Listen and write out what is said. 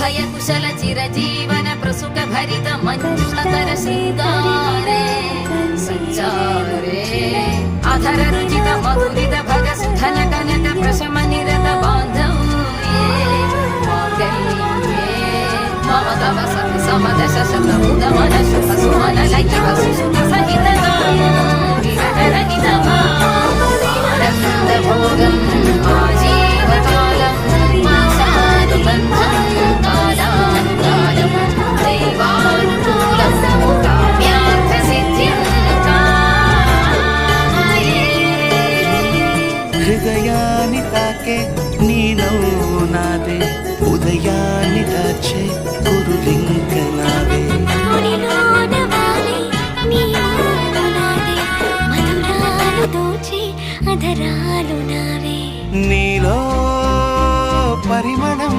అభయ కుశల చిరజీవన ప్రసుక భరిత మంజుళతర శృంగారే సంచారే అధర రుచిత మధురిత భగ సుధన కనక ప్రశమ నిరత బాంధవ్యే మాంగళ్యే మమ తవ సతి సమదశ శత ముదమన శుభ సుమన లైవ సుసుత సహిత విరహరహిత ఆనంద భోగం ఆజీవకాలం సాధుబంధం కాలానుకాలం దైవానుకూలం కామ్యార్థ సిద్ధిం కాయే. హృదయాన్ని తాకే నీ నవ్వు నాదే, ఉదయాన్ని దాచే కురులింక నావే. అధరాలు నావే. నీలో పరిమళం